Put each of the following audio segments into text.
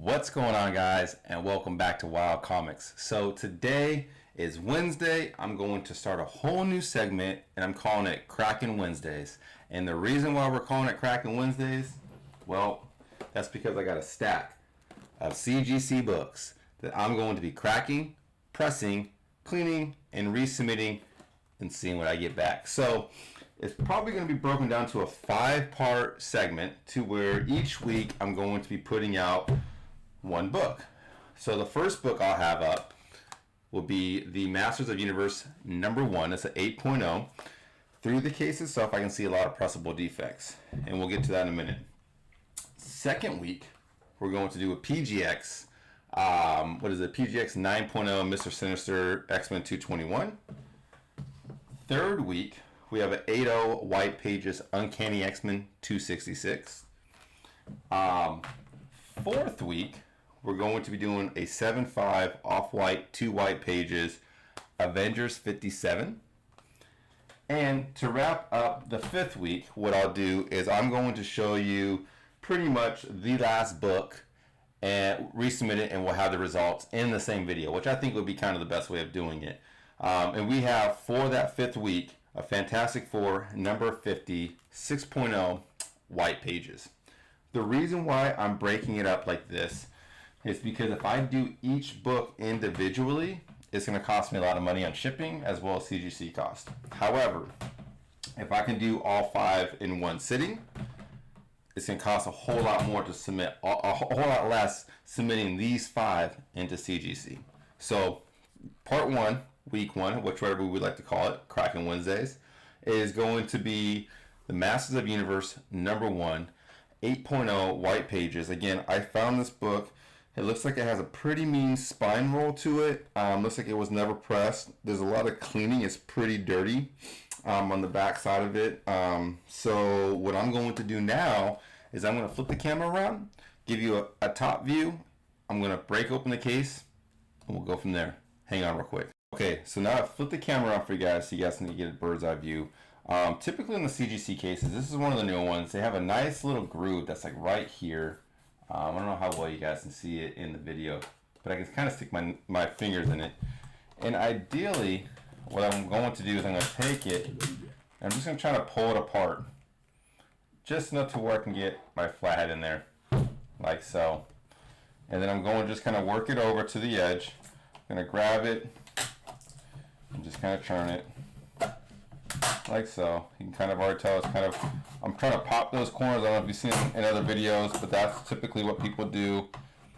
What's going on, guys, and welcome back to Wild Comics. So today is Wednesday. I'm going to start a whole new segment, and I'm calling it Cracking Wednesdays. And the reason why we're calling it Cracking Wednesdays, well, that's because I got a stack of CGC books that I'm going to be cracking, pressing, cleaning, and resubmitting, and seeing what I get back. So it's probably going to be broken down to a 5-part segment to where each week I'm going to be putting out one book. So the first book I'll have up will be the Masters of Universe #1. It's an 8.0. Through the case itself, I can see a lot of pressable defects, and we'll get to that in a minute. Second week, we're going to do a PGX. PGX 9.0 Mr. Sinister X-Men 221. Third week, we have an 8.0 White Pages Uncanny X-Men 266. Fourth week, we're going to be doing a 7.5 Off-White 2 White Pages Avengers 57. And to wrap up the fifth week, what I'll do is I'm going to show you pretty much the last book and resubmit it, and we'll have the results in the same video, which I think would be kind of the best way of doing it. And we have, for that fifth week, a Fantastic Four number 50 6.0 White Pages. The reason why I'm breaking it up like this is because if I do each book individually, it's going to cost me a lot of money on shipping as well as CGC cost. However, if I can do all 5 in one sitting, it's going to cost a whole lot more to submit, a whole lot less submitting these 5 into CGC. So part 1, week 1, whichever we would like to call it, Cracking Wednesdays, is going to be the Masters of Universe #1, 8.0 White Pages. Again, I found this book. It looks like it has a pretty mean spine roll to it. Looks like it was never pressed. There's a lot of cleaning. It's pretty dirty on the back side of it. So what I'm going to do now is I'm going to flip the camera around, give you a top view. I'm going to break open the case, and we'll go from there. Hang on real quick. Okay, so now I've flipped the camera on for you guys so you guys can get a bird's eye view. Typically in the CGC cases, this is one of the newer ones. They have a nice little groove that's like right here. I don't know how well you guys can see it in the video, but I can kind of stick my fingers in it. And ideally, what I'm going to do is I'm going to take it, and I'm just going to try to pull it apart. Just enough to where I can get my flathead in there, like so. And then I'm going to just kind of work it over to the edge. I'm going to grab it and just kind of turn it, like so. You can kind of already tell it's kind of, I'm trying to pop those corners. I don't know if you've seen it in other videos, but that's typically what people do.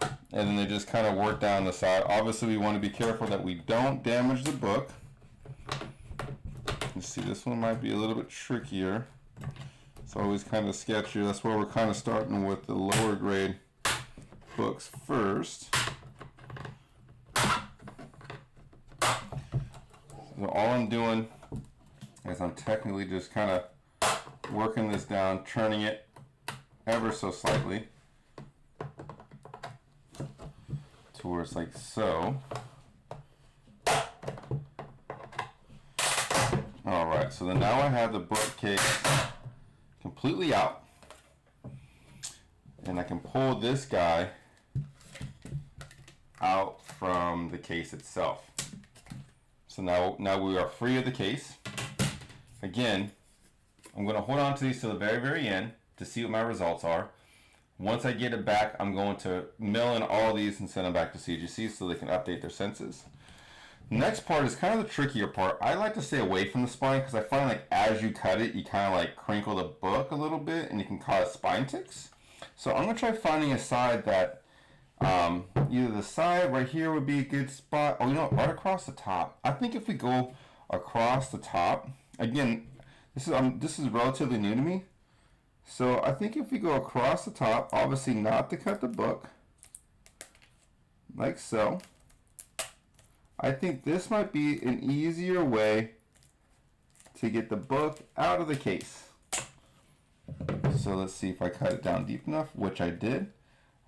And then they just kind of work down the side. Obviously, we want to be careful that we don't damage the book. You see, this one might be a little bit trickier. It's always kind of sketchy. That's why we're kind of starting with the lower grade books first. So all I'm doing is I'm technically just kind of working this down, turning it ever so slightly towards like so. Alright, so then now I have the bookcase completely out, and I can pull this guy out from the case itself. So now we are free of the case. Again, I'm going to hold on to these to the very, very end to see what my results are. Once I get it back, I'm going to mill in all these and send them back to CGC so they can update their census. Next part is kind of the trickier part. I like to stay away from the spine because I find like as you cut it, you kind of like crinkle the book a little bit and you can cause spine ticks. So I'm going to try finding a side that either the side right here would be a good spot. Oh, you know what? Right across the top. I think if we go across the top, again, this is relatively new to me. So I think if we go across the top, obviously not to cut the book, like so. I think this might be an easier way to get the book out of the case. So let's see if I cut it down deep enough, which I did.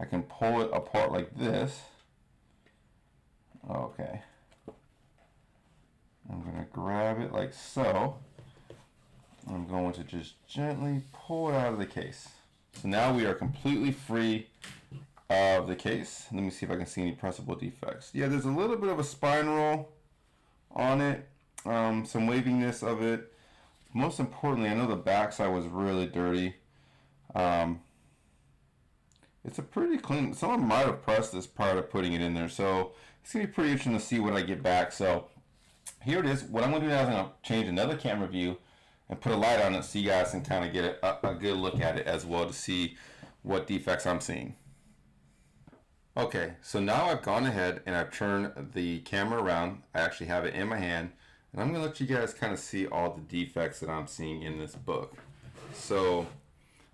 I can pull it apart like this. Okay. I'm going to grab it like so. I'm going to just gently pull it out of the case. So now we are completely free of the case. Let me see if I can see any pressable defects. Yeah, there's a little bit of a spine roll on it, some waviness of it. Most importantly, I know the backside was really dirty. It's a pretty clean, someone might have pressed this prior to putting it in there, so it's going to be pretty interesting to see what I get back. So here it is. What I'm going to do now is I'm going to change another camera view and put a light on it so you guys can kind of get a good look at it as well to see what defects I'm seeing. Okay, so now I've gone ahead and I've turned the camera around. I actually have it in my hand, and I'm going to let you guys kind of see all the defects that I'm seeing in this book. So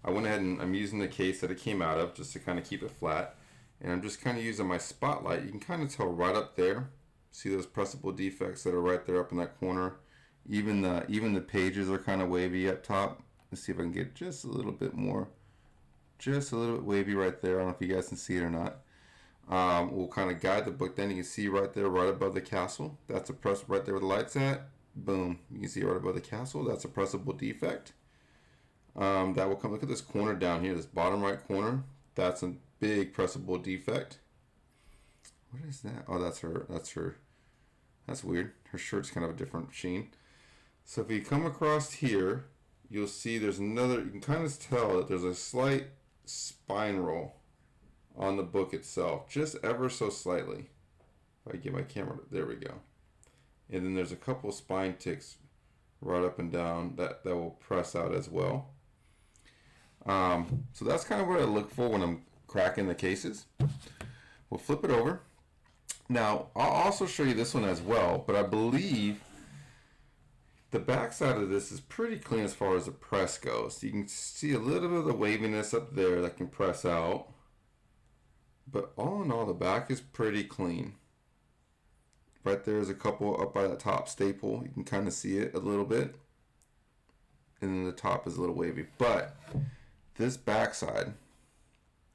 I went ahead and I'm using the case that it came out of just to kind of keep it flat, and I'm just kind of using my spotlight. You can kind of tell right up there, see those pressable defects that are right there up in that corner. Even the pages are kind of wavy up top. Let's see if I can get just a little bit more, just a little bit wavy right there. I don't know if you guys can see it or not. We'll kind of guide the book. Then you can see right there, right above the castle. That's a press right there where the light's at. Boom, you can see right above the castle. That's a pressable defect. That will come. Look at this corner down here, this bottom right corner. That's a big pressable defect. What is that? Oh, that's her. That's her. That's weird. Her shirt's kind of a different sheen. So if you come across here, you'll see there's another. You can kind of tell that there's a slight spine roll on the book itself, just ever so slightly. If I get my camera, there we go. And then there's a couple spine ticks right up and down that will press out as well. So that's kind of what I look for when I'm cracking the cases. We'll flip it over. Now, I'll also show you this one as well, but I believe the back side of this is pretty clean as far as the press goes. You can see a little bit of the waviness up there that can press out, but all in all, the back is pretty clean. Right there's a couple up by the top staple. You can kind of see it a little bit, and then the top is a little wavy. But this backside,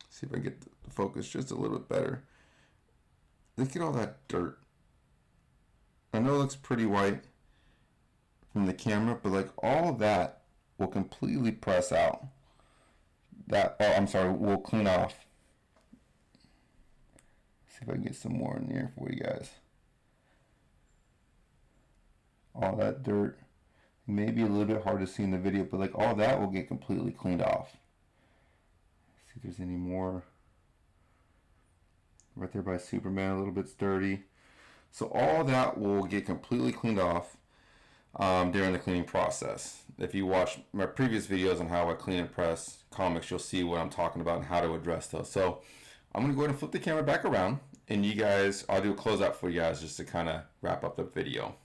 see if I can get the focus just a little bit better. Look at all that dirt. I know it looks pretty white from the camera, but like all of that will completely press out. Will clean off. See if I can get some more in here for you guys. All that dirt, maybe a little bit hard to see in the video, but like all that will get completely cleaned off. See if there's any more. Right there by Superman, a little bit's dirty. So all that will get completely cleaned off during the cleaning process. If you watch my previous videos on how I clean and press comics, you'll see what I'm talking about and how to address those. So I'm going to go ahead and flip the camera back around, and you guys, I'll do a closeout for you guys just to kind of wrap up the video.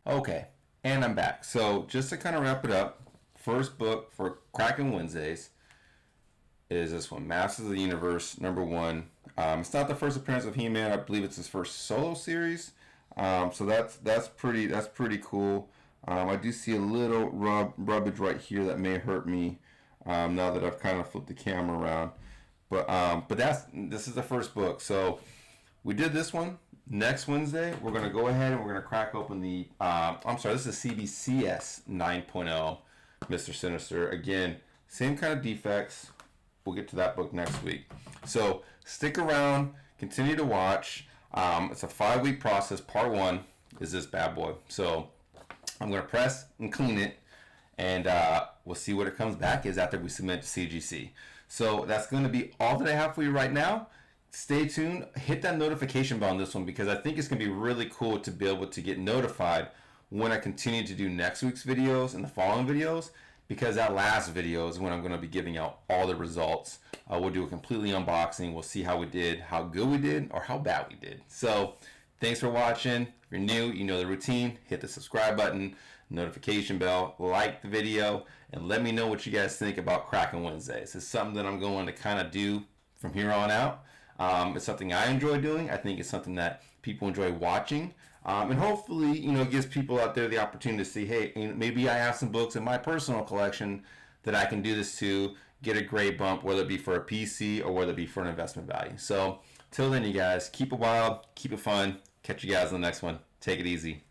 Okay, and I'm back. So just to kind of wrap it up, first book for Cracking Wednesdays is this one, Masters of the Universe, #1. It's not the first appearance of He-Man. I believe it's his first solo series. So that's pretty cool. I do see a little rubbage right here that may hurt me now that I've kind of flipped the camera around. But this is the first book. So we did this one. Next Wednesday, we're going to go ahead and we're going to crack open the, this is CBCS 9.0, Mr. Sinister. Again, same kind of defects. We'll get to that book next week. So stick around, continue to watch. It's a 5-week process. Part 1 is this bad boy. So I'm going to press and clean it, and we'll see what it comes back is after we submit to CGC. So that's going to be all that I have for you right now. Stay tuned. Hit that notification bell on this one because I think it's going to be really cool to be able to get notified when I continue to do next week's videos and the following videos, because that last video is when I'm going to be giving out all the results. We'll do a completely unboxing. We'll see how we did, how good we did, or how bad we did. So thanks for watching. If you're new, you know the routine. Hit the subscribe button, notification bell, like the video, and let me know what you guys think about Cracking Wednesdays. It's something that I'm going to kind of do from here on out. It's something I enjoy doing. I think it's something that people enjoy watching. And hopefully, it gives people out there the opportunity to see, hey, maybe I have some books in my personal collection that I can do this to, get a grade bump, whether it be for a PC or whether it be for an investment value. So, till then, you guys, keep it wild, keep it fun. Catch you guys in the next one. Take it easy.